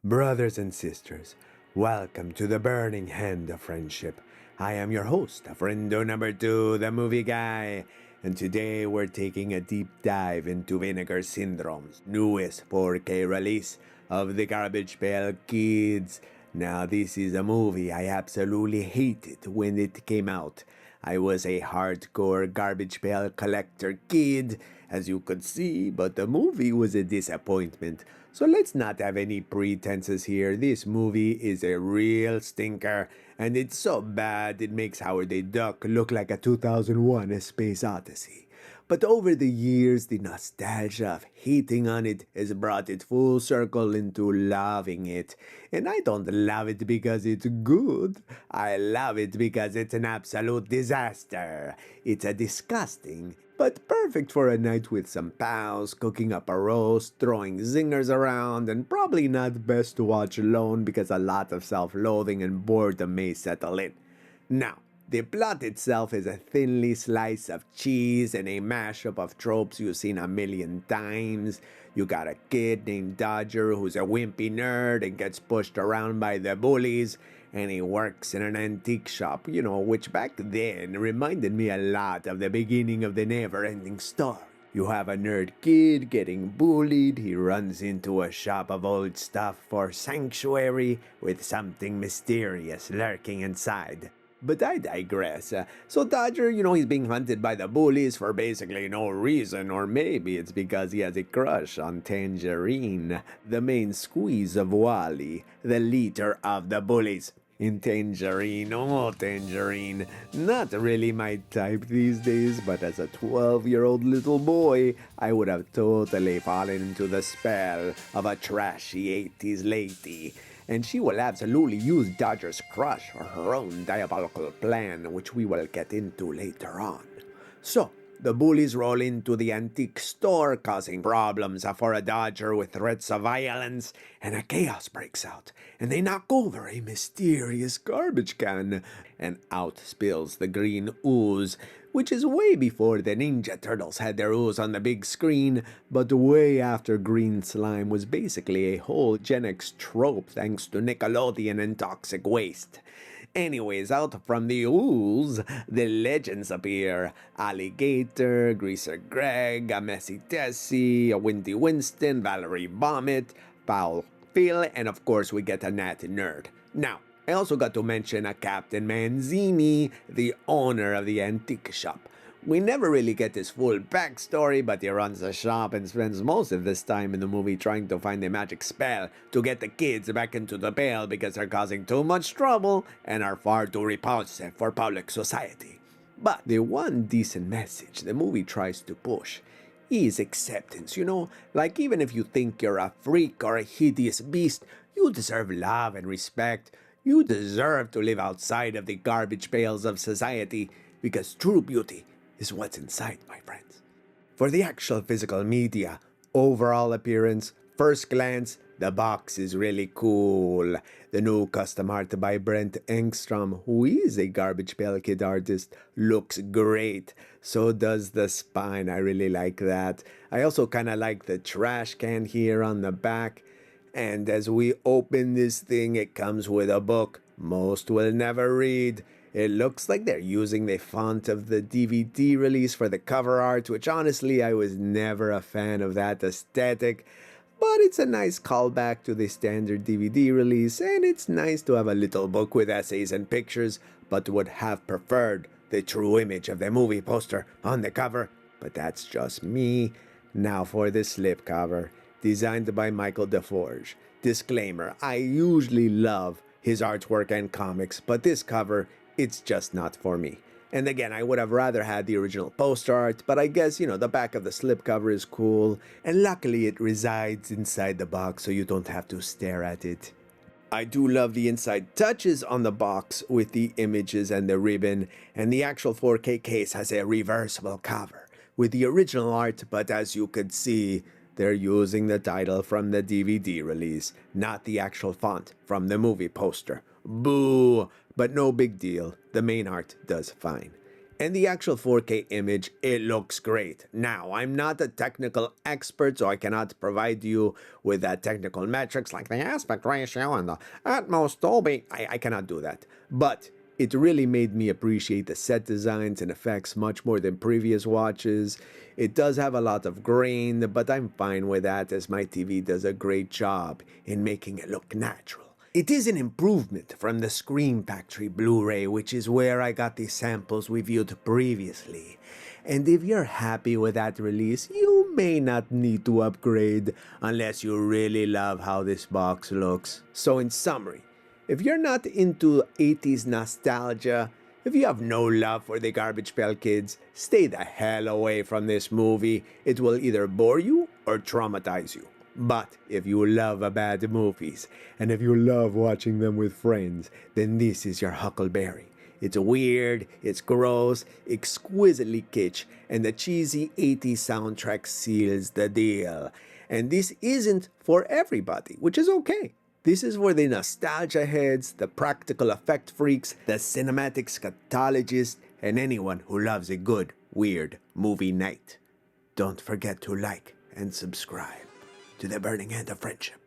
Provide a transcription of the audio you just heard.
Brothers and sisters, welcome to the burning hand of friendship. I am your host, Friendo number 2, the movie guy, and today we're taking a deep dive into Vinegar Syndrome's newest 4K release of the Garbage Pail Kids. Now, this is a movie I absolutely hated when it came out. I was a hardcore garbage pail collector kid, as you could see, but the movie was a disappointment. So let's not have any pretenses here. This movie is a real stinker, and it's so bad it makes Howard the Duck look like a 2001 A Space Odyssey. But over the years, the nostalgia of hating on it has brought it full circle into loving it. And I don't love it because it's good. I love it because it's an absolute disaster. It's a disgusting, but perfect for a night with some pals, cooking up a roast, throwing zingers around, and probably not best to watch alone because a lot of self-loathing and boredom may settle in. Now, the plot itself is a thinly slice of cheese and a mashup of tropes you've seen a million times. You got a kid named Dodger who's a wimpy nerd and gets pushed around by the bullies, and he works in an antique shop, which back then reminded me a lot of the beginning of the never-ending story. You have a nerd kid getting bullied, he runs into a shop of old stuff for sanctuary with something mysterious lurking inside. But I digress. So Dodger, he's being hunted by the bullies for basically no reason, or maybe it's because he has a crush on Tangerine, the main squeeze of Wally, the leader of the bullies. In Tangerine, not really my type these days, but as a 12-year-old little boy, I would have totally fallen into the spell of a trashy 80s lady. And she will absolutely use Dodger's crush for her own diabolical plan, which we will get into later on. So, the bullies roll into the antique store, causing problems for a Dodger with threats of violence, and a chaos breaks out, and they knock over a mysterious garbage can, and out spills the green ooze, which is way before the Ninja Turtles had their ooze on the big screen, but way after green slime was basically a whole Gen X trope thanks to Nickelodeon and toxic waste. Anyways, out from the ooze, the legends appear. Alligator, Greaser Greg, a Messy Tessie, a Windy Winston, Valerie Vomit, Foul Phil, and of course we get a Natty Nerd. Now, I also got to mention a Captain Manzini, the owner of the antique shop. We never really get his full backstory, but he runs the shop and spends most of this time in the movie trying to find a magic spell to get the kids back into the pail because they're causing too much trouble and are far too repulsive for public society. But the one decent message the movie tries to push is acceptance, Like even if you think you're a freak or a hideous beast, you deserve love and respect. You deserve to live outside of the garbage pails of society because true beauty is what's inside, my friends. For the actual physical media, overall appearance, first glance, the box is really cool. The new custom art by Brent Engstrom, who is a Garbage Pail Kid artist, looks great. So does the spine, I really like that. I also kind of like the trash can here on the back. And as we open this thing, it comes with a book most will never read. It looks like they're using the font of the DVD release for the cover art, which honestly I was never a fan of that aesthetic. But it's a nice callback to the standard DVD release, and it's nice to have a little book with essays and pictures, but would have preferred the true image of the movie poster on the cover. But that's just me. Now for the slipcover, designed by Michael DeForge. Disclaimer, I usually love his artwork and comics, but this cover, it's just not for me. And again, I would have rather had the original poster art, but I guess, the back of the slipcover is cool, and luckily it resides inside the box so you don't have to stare at it. I do love the inside touches on the box with the images and the ribbon, and the actual 4K case has a reversible cover with the original art, but as you could see, they're using the title from the DVD release, not the actual font from the movie poster. Boo! But no big deal, the main art does fine. And the actual 4K image, it looks great. Now, I'm not a technical expert, so I cannot provide you with that technical metrics like the aspect ratio and the Atmos Dolby. I cannot do that. But it really made me appreciate the set designs and effects much more than previous watches. It does have a lot of grain, but I'm fine with that as my TV does a great job in making it look natural. It is an improvement from the Scream Factory Blu-ray, which is where I got the samples we viewed previously. And if you're happy with that release, you may not need to upgrade unless you really love how this box looks. So in summary, if you're not into 80s nostalgia, if you have no love for the Garbage Pail Kids, stay the hell away from this movie. It will either bore you or traumatize you. But if you love bad movies, and if you love watching them with friends, then this is your huckleberry. It's weird, it's gross, exquisitely kitsch, and the cheesy 80s soundtrack seals the deal. And this isn't for everybody, which is okay. This is for the nostalgia heads, the practical effect freaks, the cinematic scatologists, and anyone who loves a good, weird movie night. Don't forget to like and subscribe to the Burning Hand of Friendship.